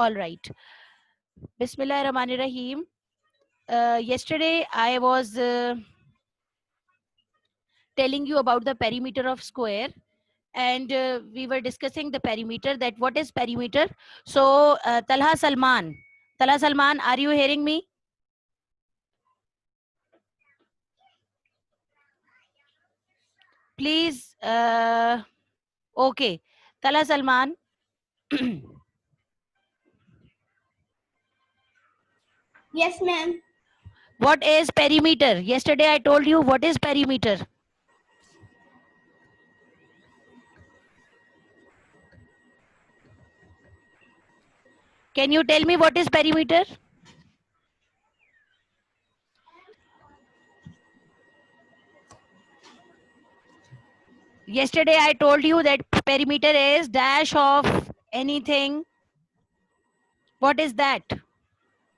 All right. Bismillahirrahmanirrahim. Yesterday I was telling you about the perimeter of square, and we were discussing the perimeter, that what is perimeter. So Talha Salman, are you hearing me? Please. Okay. Talha Salman. Yes, ma'am. What is perimeter? Yesterday I told you what is perimeter. Can you tell me what is perimeter? Yesterday I told you that perimeter is dash of anything. What is that?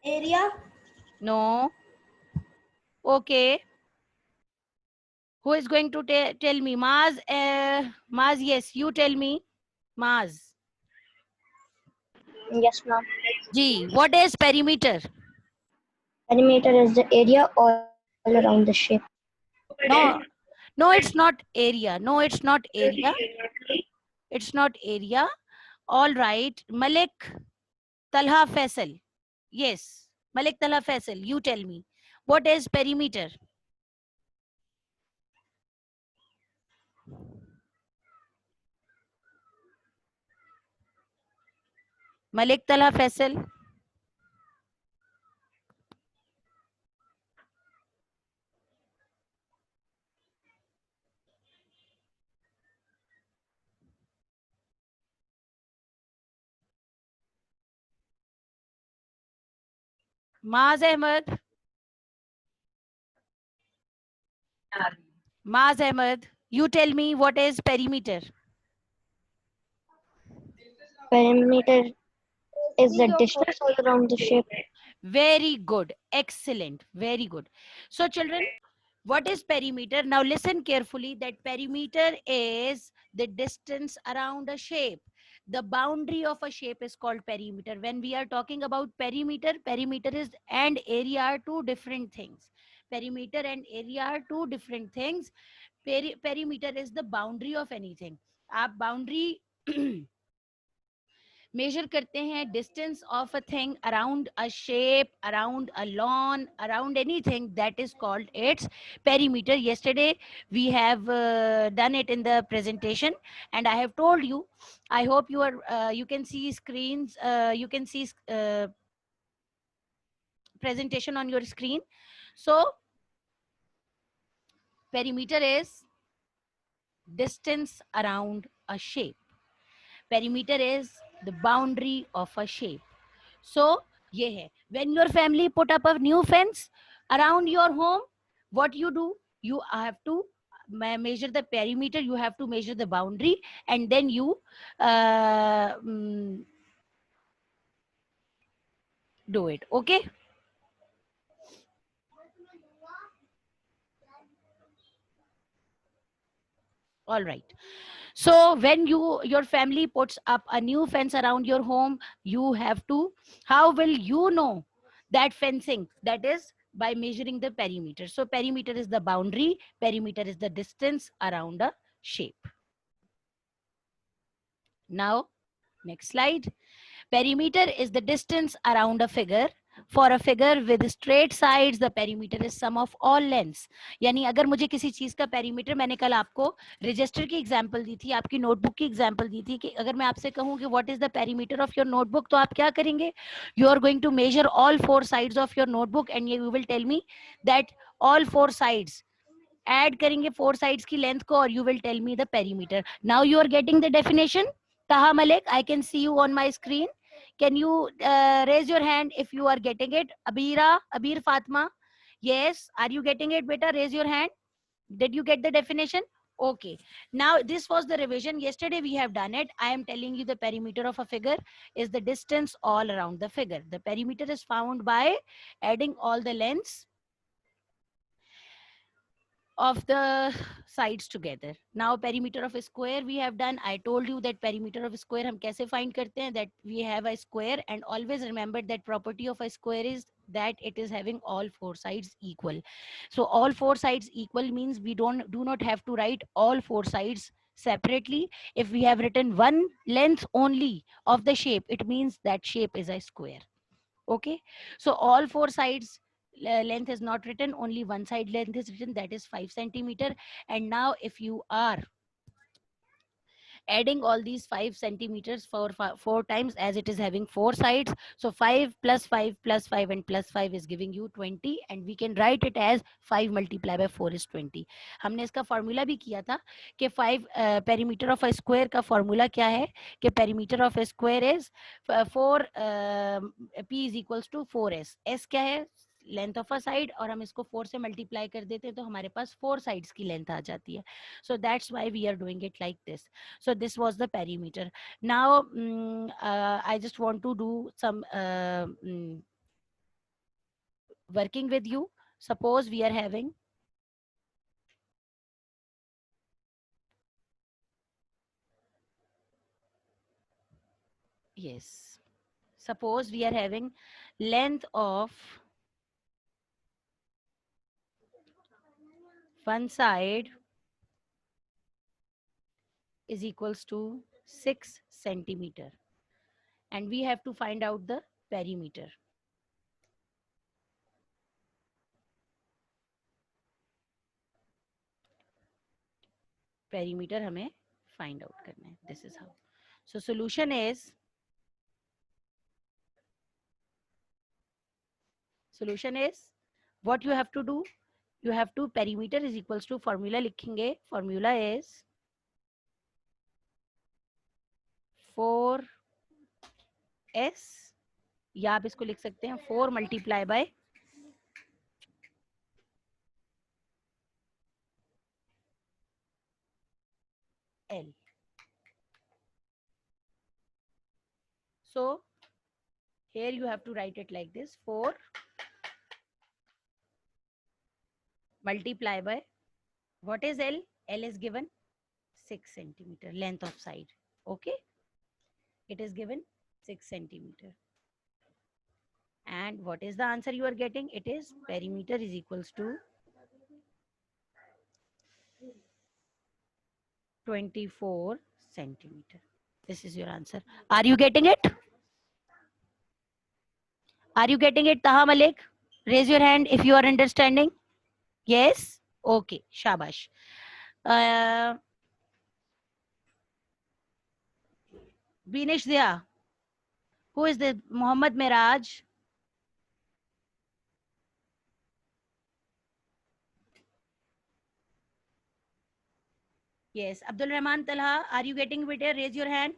Area. No. Okay. Who is going to tell me? Maz, Maz, yes, you tell me. Maz. Yes, ma'am. G, what is perimeter? Perimeter is the area all around the shape. No, no, it's not area. No, it's not area. It's not area. All right. Malik Talha Faisal. Yes. Malik Talha Faisal, you tell me. What is perimeter? Malik Talha Faisal. Maz Ahmed. Maz Ahmed, you tell me what is perimeter. Perimeter is the distance all around the shape. Very good. Excellent. Very good. So, children, what is perimeter? Now, listen carefully that perimeter is the distance around a shape. The boundary of a shape is called perimeter. When we are talking about perimeter, perimeter is and area are two different things. Perimeter and area are two different things. Perimeter is the boundary of anything. आप boundary measure करते हैं distance of a thing around a shape, around a lawn, around anything, that is called its perimeter. Yesterday we have done it in the presentation, and I have told you. I hope you can see screens, you can see presentation on your screen. So perimeter is distance around a shape. Perimeter is the boundary of a shape. So ये है, when your family put up a new fence around your home, what you do, you have to measure the perimeter, you have to measure the boundary, and then you uh, mm, do it. Okay. All right. So when your family puts up a new fence around your home, you have to, how will you know that fencing? That is by measuring the perimeter. So perimeter is the boundary, perimeter is the distance around a shape. Now, next slide. Perimeter is the distance around a figure. For a figure with straight sides, the perimeter is sum of all lengths. यानी अगर मुझे किसी चीज का perimeter, मैंने कल आपको register की example दी थी, आपकी notebook की example दी थी, कि अगर मैं आपसे कहूँ कि what is the perimeter of your notebook, तो आप क्या करेंगे? You are going to measure all four sides of your notebook and you will tell me that all four sides, add करेंगे four sides की length को, और you will tell me the perimeter. Now you are getting the definition. Taha Malik, I can see you on my screen. Can you raise your hand if you are getting it? Abir Fatma. Yes. Are you getting it, beta? Raise your hand. Did you get the definition? Okay. Now this was the revision. Yesterday we have done it. I am telling you the perimeter of a figure is the distance all around the figure. The perimeter is found by adding all the lengths of the sides together. Now perimeter of a square we have done. I told you that perimeter of a square हम कैसे find करते हैं, that we have a square, and always remember that property of a square is that it is having all four sides equal. So all four sides equal means we do not have to write all four sides separately. If we have written one length only of the shape, it means that shape is a square. Okay, so all four sides length is not written, only one side length is written, that is 5 centimeter. And now if you are adding all these 5 centimeters for 4 times, as it is having 4 sides, so 5 plus 5 plus 5 and plus 5 is giving you 20, and we can write it as 5 multiplied by 4 is 20. हमने इसका formula भी किया था कि 5 perimeter of a square का formula क्या है कि perimeter of a square is 4 p is equals to 4s. s क्या है, लेंथ ऑफ अ साइड, और हम इसको 4 से मल्टीप्लाई कर देते हैं तो हमारे पास 4 साइड्स की लेंथ आ जाती है. So that's why we are doing it like this. So this was the perimeter. Now I just want to do some working with you. Suppose we are having yes, suppose we are having length of one side is equals to 6 centimeter, and we have to find out the perimeter. Perimeter हमें find out करना है. This is how. So solution is what you have to do. You have to, perimeter is equals to, formula लिखेंगे, formula is 4s, या आप इसको लिख सकते हैं 4 multiply by L. So here you have to write it like this, 4 multiply by, what is L? L is given 6 centimeter length of side. Okay, it is given 6 centimeter. And what is the answer you are getting? It is perimeter is equals to 24 centimeter. This is your answer. Are you getting it? Are you getting it, Taha Malik? Raise your hand if you are understanding. Yes? Okay, shabash. Binish Dia. Who is this? Muhammad Miraj. Yes. Abdul Rahman Talha, are you getting it here? Raise your hand.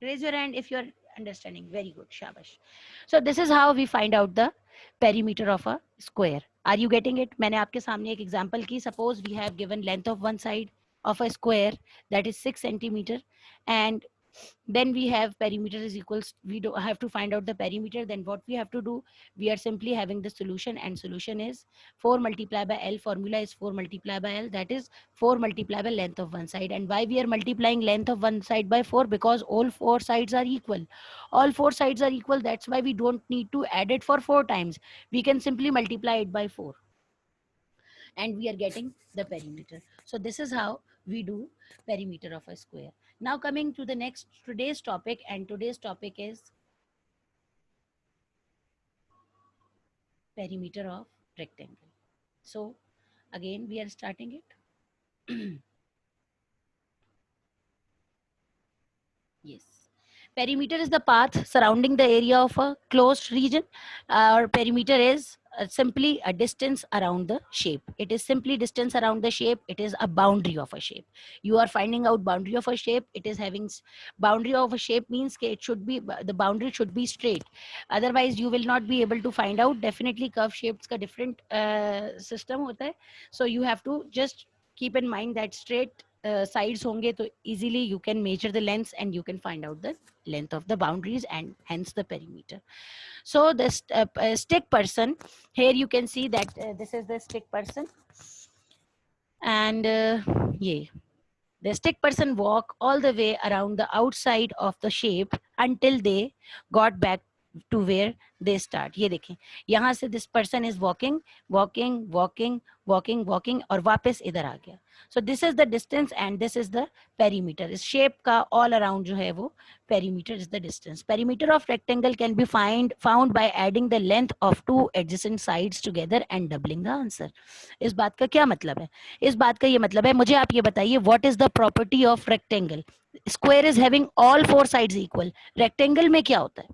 Raise your hand if you are understanding. Very good. Shabash. So this is how we find out the perimeter of a square. Are you getting it? मैंने आपके सामने एक example की. Suppose we have given length of one side of a square, that is 6 centimeter, and then we have perimeter is equals, we do have to find out the perimeter. Then what we have to do, we are simply having the solution, and solution is 4 multiplied by L. Formula is 4 multiplied by L, that is 4 multiplied by length of one side. And why we are multiplying length of one side by 4? Because all four sides are equal. All four sides are equal, that's why we don't need to add it for 4 times. We can simply multiply it by 4, and we are getting the perimeter. So this is how we do perimeter of a square. Now coming to the next, today's topic, and today's topic is perimeter of rectangle. So again we are starting it. Yes. Perimeter is the path surrounding the area of a closed region. Our perimeter is simply a distance around the shape. It is simply distance around the shape. It is a boundary of a shape. You are finding out boundary of a shape. It is having boundary of a shape means it should be, the boundary should be straight. Otherwise you will not be able to find out. Definitely curve shapes ka different system hota hai. So you have to just keep in mind that straight sides होंगे तो easily you can measure the lengths and you can find out the length of the boundaries and hence the perimeter. So this stick person, here you can see that this is the stick person, and yeah, the stick person walk all the way around the outside of the shape until they got back to where they start. ये देखें, यहाँ से this person is walking, walking, walking, walking, walking और वापस इधर आ गया. So this is the distance and this is the perimeter. इस shape का all around जो है वो perimeter is the distance. Perimeter of rectangle can be found by adding the length of two adjacent sides together and doubling the answer. इस बात का क्या मतलब है? इस बात का ये मतलब है, मुझे आप ये बताइए, what is the property of rectangle? Square is having all four sides equal. Rectangle में क्या होता है?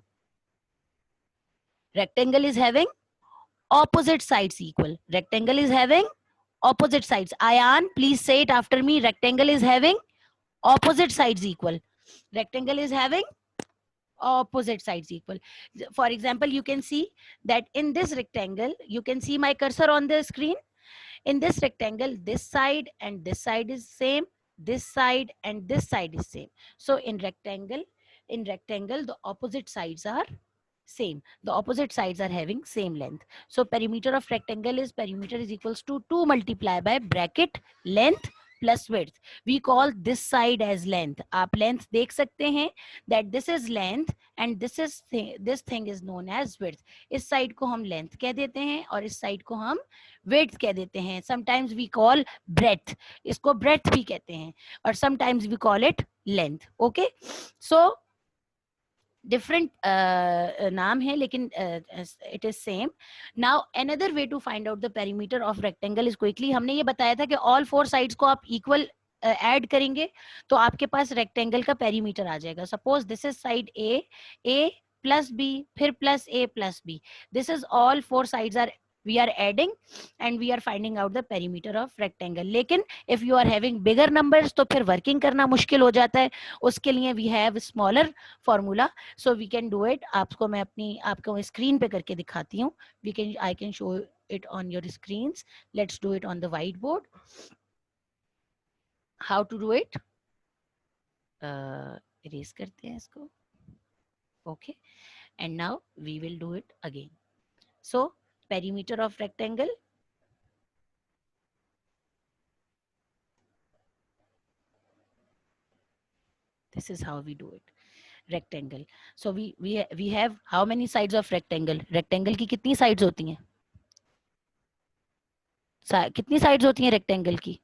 Rectangle is having opposite sides equal. Rectangle is having opposite sides. Ayan, please say it after me. Rectangle is having opposite sides equal. Rectangle is having opposite sides equal. For example, you can see that in this rectangle, you can see my cursor on the screen. In this rectangle, this side and this side is same, this side and this side is same. So in rectangle, the opposite sides are same. The opposite sides are having same length. So perimeter of rectangle is, perimeter is equals to 2 multiplied by bracket length plus width. We call this side as length. आप length देख सकते हैं that this is length and this thing is known as width. इस side को हम length कह देते हैं और इस side को हम width कह देते हैं. Sometimes we call breadth. इसको breadth भी कहते हैं और sometimes we call it length. Okay, so different नाम है लेकिन it is same. Now another way to find out the perimeter of rectangle is quickly, हमने ये बताया था कि all four sides को आप equal ऐड करेंगे तो आपके पास rectangle का perimeter आ जाएगा. Suppose this is side A plus B, फिर plus A plus B. This is all four sides are we are adding and we are finding out the perimeter of rectangle. लेकिन if you are having bigger numbers तो फिर working करना मुश्किल हो जाता है. उसके लिए we have smaller formula, so we can do it. आपको मैं अपनी आपको screen पे करके दिखाती हूँ. I can show it on your screens. Let's do it on the whiteboard. How to do it? Erase करते हैं इसको. Okay, and now we will do it again. So perimeter of rectangle, this is how we do it. Rectangle. So we have how many sides of rectangle? Rectangle की कितनी sides होती हैं? कितनी sides होती हैं rectangle की?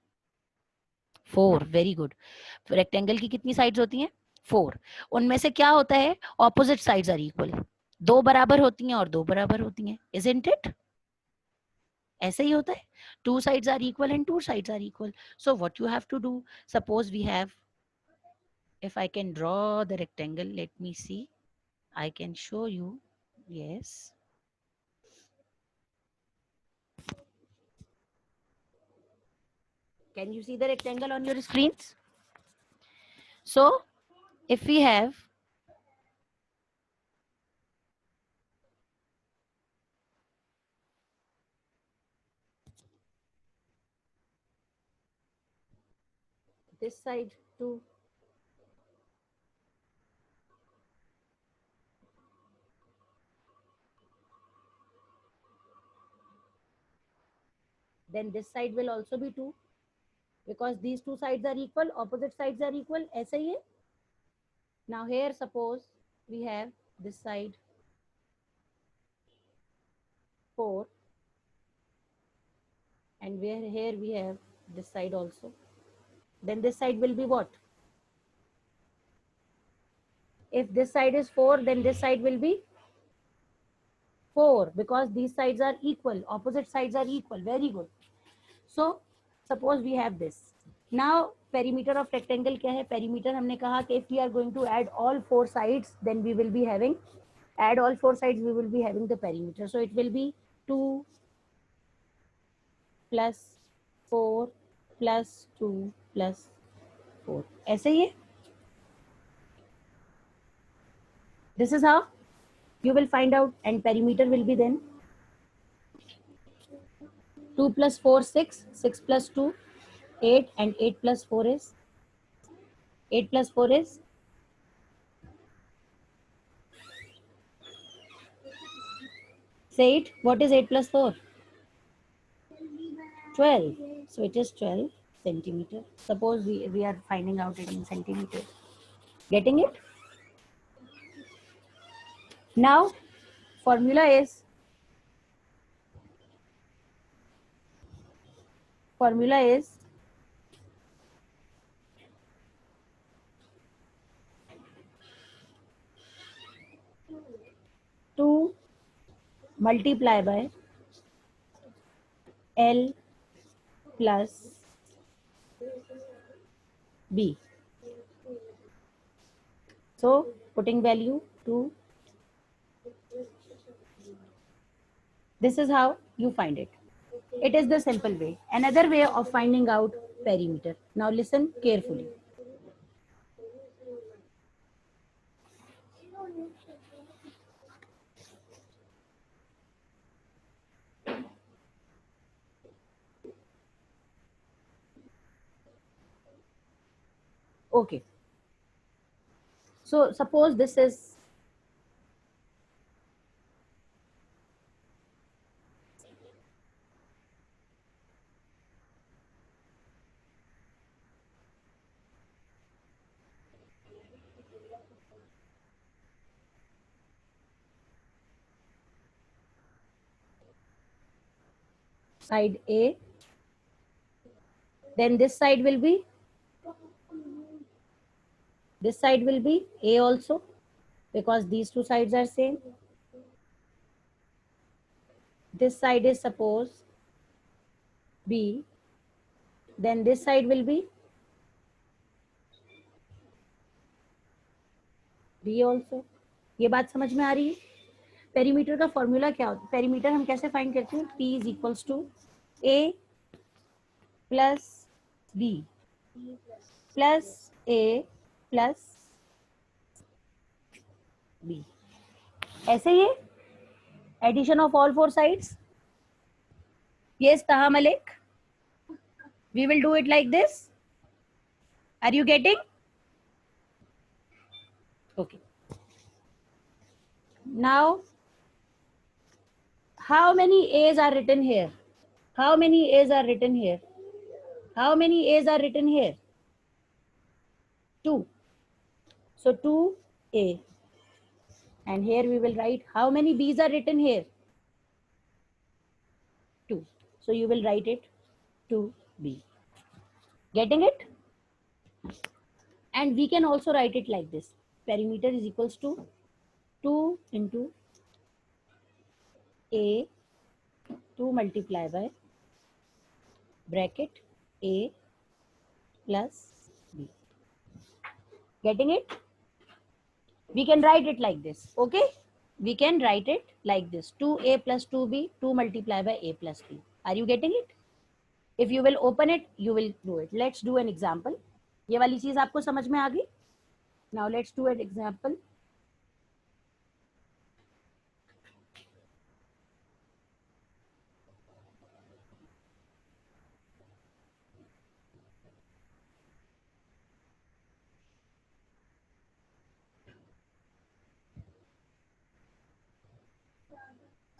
4. Very good. Rectangle की कितनी sides होती हैं? 4. उनमें से क्या होता है? Opposite sides are equal. 2 बराबर होती हैं और 2 बराबर होती हैं. Isn't it? ऐसे ही होता है. 2 sides are equal and 2 sides are equal. So what you have to do? Suppose we have, if I can draw the rectangle, let me see. I can show you. Yes. Can you see the rectangle on your screens? So if we have this side too, then this side will also be 2 because these two sides are equal, opposite sides are equal. ऐसे ही है. Now here suppose we have this side 4 and here we have this side also. Then this side will be what? If this side is 4, then this side will be 4 because these sides are equal, opposite sides are equal. Very good. So suppose we have this. Now perimeter of rectangle क्या है? Perimeter हमने कहा कि if we are going to add all four sides, then we will be having, add all four sides, we will be having the perimeter. So it will be 2 plus 4 plus 2 plus 4. ऐसे ही है. This is how you will find out, and perimeter will be then 2 plus 4, 6, 6 plus 2, 8, and 8 plus 4 is 8 plus 4 is? Say it. What is 8 plus 4? 12. So it is 12 centimeter. Suppose we are finding out it in centimeter. Getting it? Now, formula is 2 multiply by L plus B. So putting value 2. This is how you find it. It is the simple way. Another way of finding out perimeter. Now listen carefully. Okay. So suppose this is side A, then this side will be A also, because these two sides are same. This side is suppose B, then this side will be B also. ये बात समझ में आ रही है? Perimeter का formula क्या होता है? पेरीमीटर हम कैसे फाइंड करते हैं? P is equals to A plus B plus A plus B. ऐसे ये addition of all four sides. Yes, Taha Malik. We will do it like this. Are you getting? Okay. Now, how many A's are written here? How many A's are written here? How many A's are written here? 2. So 2A. And here we will write how many B's are written here? 2. So you will write it 2B. Getting it? And we can also write it like this. Perimeter is equals to 2 into A, 2 multiply by bracket A plus B. Getting it? We can write it like this. Okay? We can write it like this. 2A plus 2B, 2 multiply by A plus B. Are you getting it? If you will open it, you will do it. Let's do an example. ये वाली चीज आपको समझ में आ गई? Now let's do an example.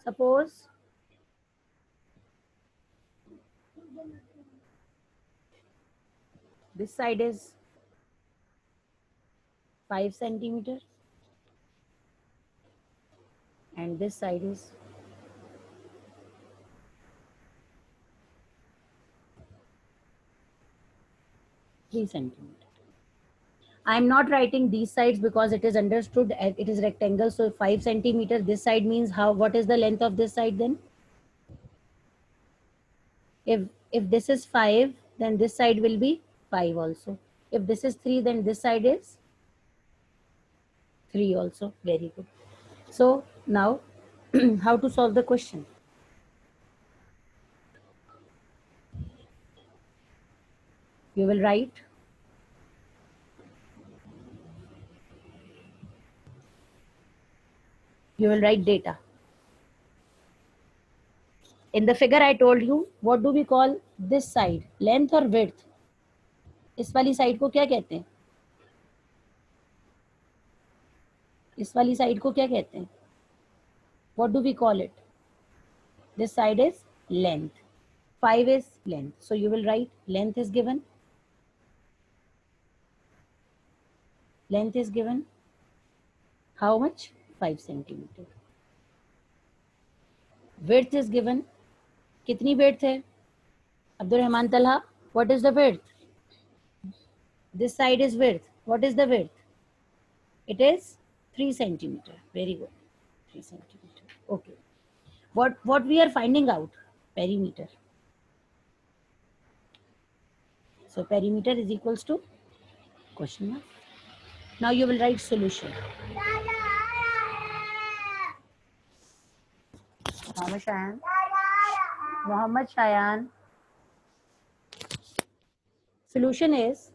Suppose this side is 5 centimeter and this side is 3 centimeter. I am not writing these sides because it is understood it is rectangle. So 5 centimeter, this side means how, what is the length of this side then? If this is 5, then this side will be 5 also. If this is 3, then this side is 3 also. Very good. So now how to solve the question? You will write data. In the figure I told you, what do we call this side? Length or width? इस वाली side को क्या कहते हैं? इस वाली side को क्या कहते हैं? What do we call it? This side is length. 5 is length. So you will write length is given. Length is given. How much? 5 centimeter. Width is given. कितनी width है? Abdul Rahman Talha, what is the width? This side is width. What is the width? It is 3 centimeter. Very good. 3 centimeter. Okay. What we are finding out? Perimeter. So perimeter is equals to question mark. Now you will write solution. Muhammad Shayan. Muhammad Shayan. Solution is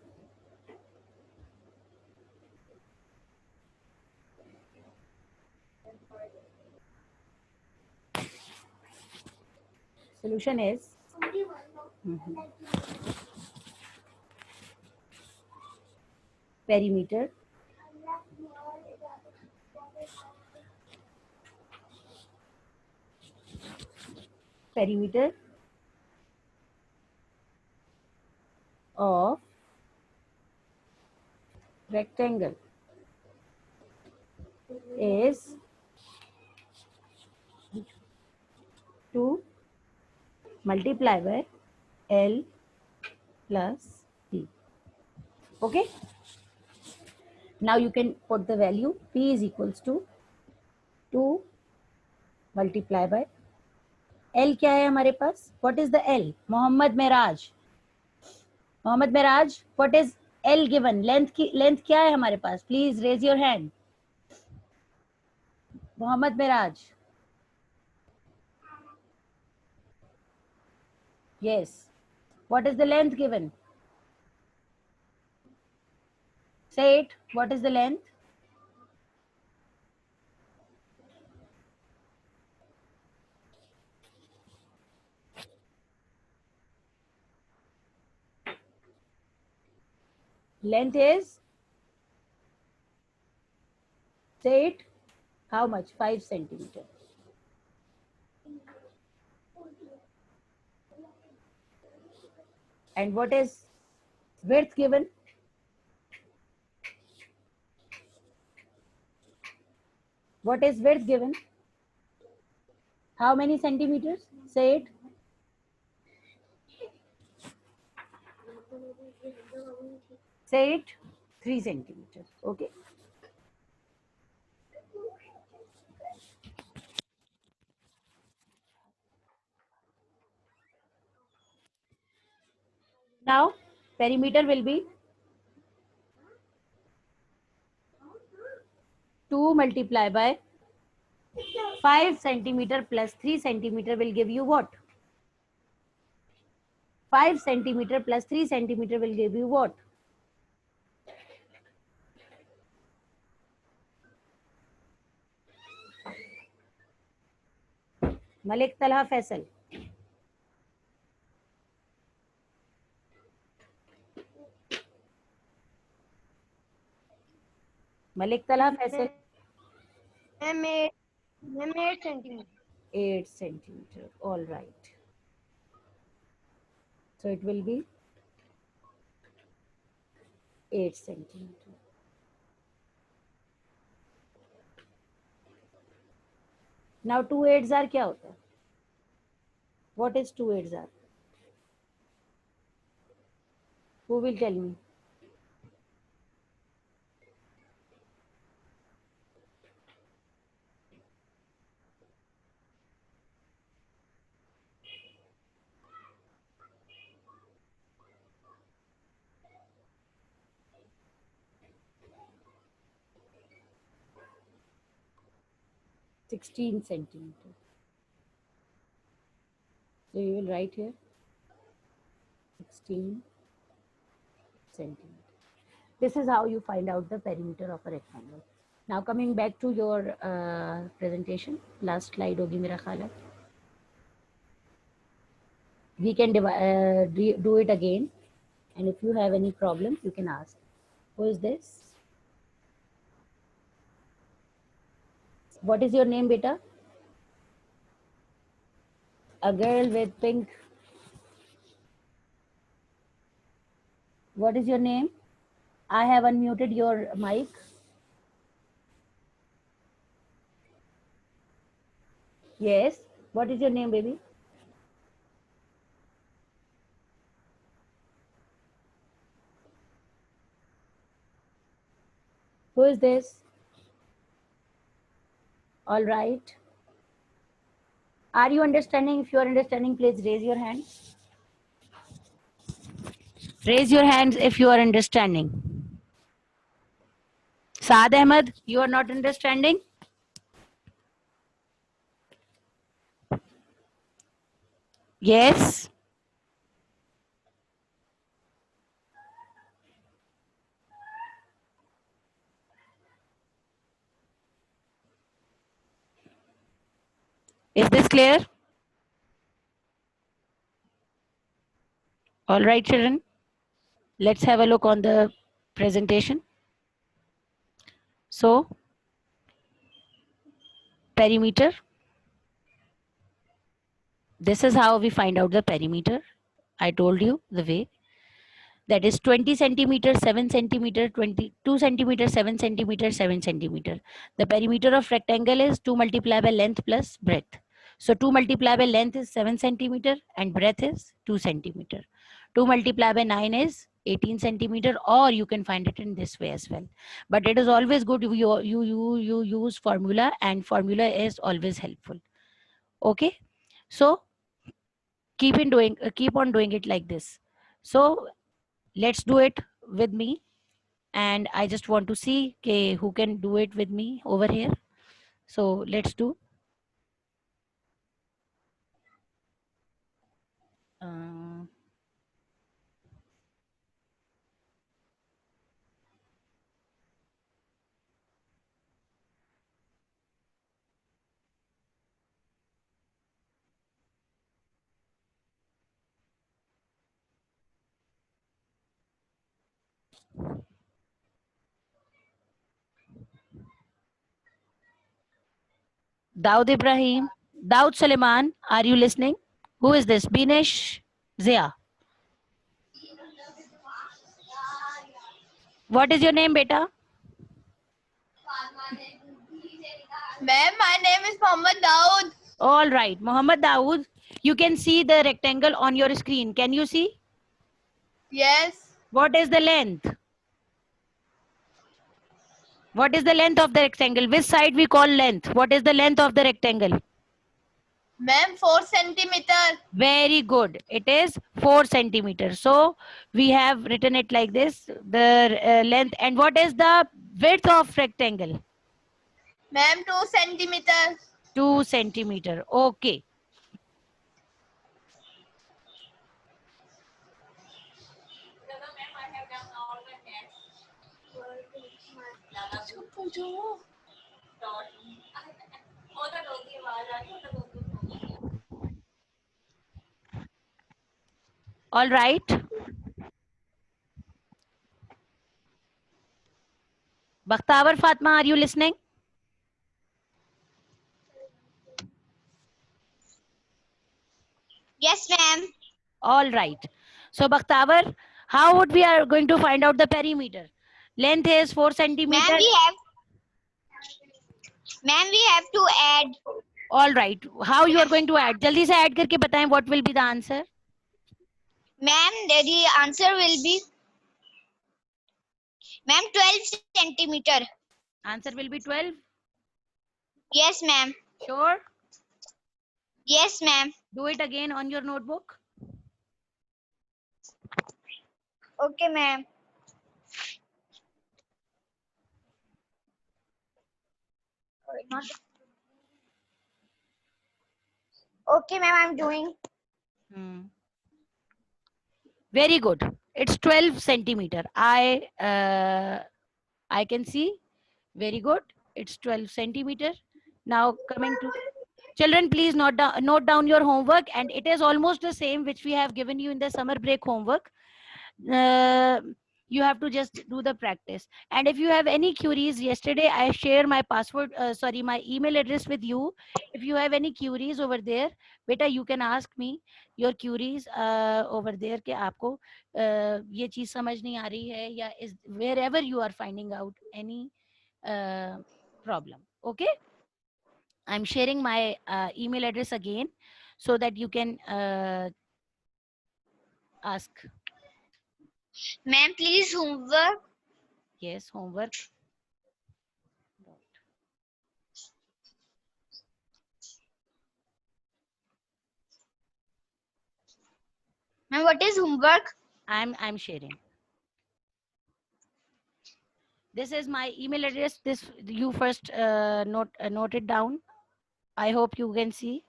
perimeter of rectangle is 2 multiply by L plus P. Okay. Now you can put the value P is equals to 2 multiply by L क्या है हमारे पास? What is the L? Mohammad Miraj. What is L given? Length क्या है हमारे पास? Please raise your hand. Mohammad Miraj. Yes. What is the length given? Say it. What is the length? Length is, say it, how much? 5 centimeter. And what is width given? What is width given? How many centimeters? Say it. Say it. 3 centimeters. Okay. Now perimeter will be 2 multiply by 5 centimeter plus 3 centimeter will give you what? 5 centimeter plus 3 centimeter will give you what? Malik Talha Faisal. Malik Talha Faisal. 8 centimeter. 8 centimeter. All right. So it will be 8 centimeter. Now 2 8s are क्या होता है? What is 2 8s are? Who will tell me? (16 centimeter). So you will write here 16 centimeter. This is how you find out the perimeter of a rectangle. Now coming back to your presentation, last slide होगी मेरा ख्याल है. We can do it again, and if you have any problem, you can ask. Who is this? What is your name, beta? A girl with pink. What is your name? I have unmuted your mic. Yes. What is your name, baby? Who is this? All right. Are you understanding? If you are understanding, please raise your hand. Raise your hands if you are understanding. Saad Ahmed, you are not understanding? Yes. Is this clear? All right, children. Let's have a look on the presentation. So, perimeter. This is how we find out the perimeter. I told you the way. That is 20 centimeter, 7 centimeter, 22 centimeter, 7 centimeter, 7 centimeter. The perimeter of rectangle is 2 multiplied by length plus breadth. So 2 multiplied by length is 7 centimeter and breadth is 2 centimeter. 2 multiplied by 9 is 18 centimeter, or you can find it in this way as well. But it is always good you use formula, and formula is always helpful. Okay. So keep on doing it like this. So let's do it with me, and I just want to see who can do it with me over here. So let's do uh, Daud Ibrahim, Daud Suleiman, are you listening? Who is this? Binesh Zia. What is your name, beta? Ma'am, my name is Mohammed Daud. All right, Mohammed Daud. You can see the rectangle on your screen. Can you see? Yes. What is the length? What is the length of the rectangle? Which side we call length? What is the length of the rectangle? Ma'am, 4 centimeter. Very good. It is 4 centimeters. So we have written it like this, the length. And what is the width of rectangle? Ma'am, 2 centimeter. 2 centimeter. Okay. All right. Bakhtavar Fatma, are you listening? Yes, ma'am. All right. So Bakhtavar, how would we are going to find out the perimeter? Length is 4 centimeter. Ma'am, we have to add. All right. How you are going to add? Jaldi se add karke bataएं what will be the answer? Ma'am, the answer will be, ma'am, 12 centimeter. Answer will be 12. Yes, ma'am. Sure. Yes, ma'am. Do it again on your notebook. Okay, ma'am. Okay, ma'am, I'm doing. Very good. It's 12 centimeter. I can see. Very good. It's 12 centimeter. Now coming to children, please note down your homework, and it is almost the same which we have given you in the summer break homework. you have to just do the practice. And if you have any queries, yesterday I share my my email address with you. If you have any queries over there, beta, you can ask me your queries over there कि आपको ये चीज समझ नहीं आ रही है, या is wherever you are finding out any problem. Okay, I'm sharing my email address again so that you can ask. Ma'am, please homework. Yes, homework. Ma'am, what is homework? I'm sharing. This is my email address. This you first note it down. I hope you can see.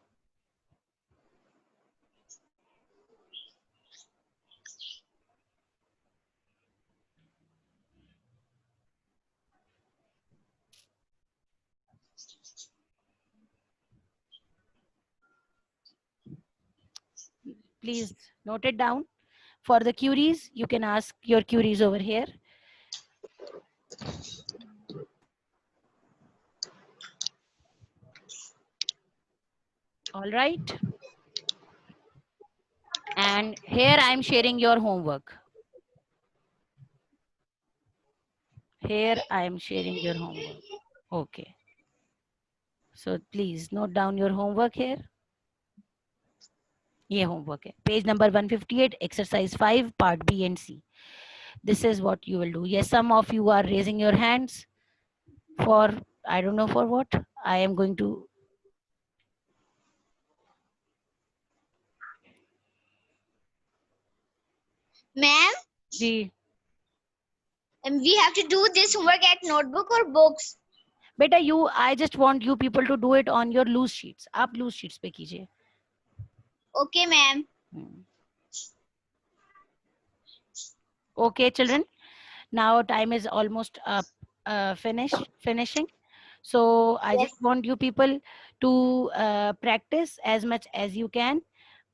Please note it down. For the queries, you can ask your queries over here. All right. And here I'm sharing your homework. Here I am sharing your homework. Okay. So please note down your homework here. ये homework है. Page number 158, exercise 5, part B and C. This is what you will do. Yes, some of you are raising your hands for, I don't know for what. I am going to. Ma'am, Ji. and we have to do this homework at notebook or books? Beta, I just want you people to do it on your loose sheets. आप loose sheets पे कीजिए. Okay, ma'am. Okay, children. Now time is almost up, finishing. So I just want you people to practice as much as you can.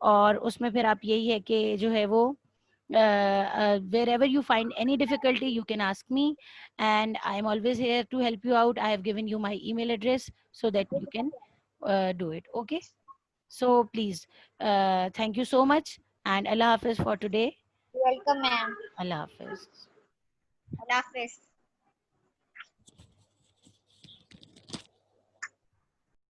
और उसमें फिर आप यही है कि जो है वो wherever you find any difficulty, you can ask me, and I am always here to help you out. I have given you my email address so that you can do it. Okay. So please, thank you so much, and Allah Hafiz for today. Welcome, ma'am. Allah Hafiz. Allah Hafiz.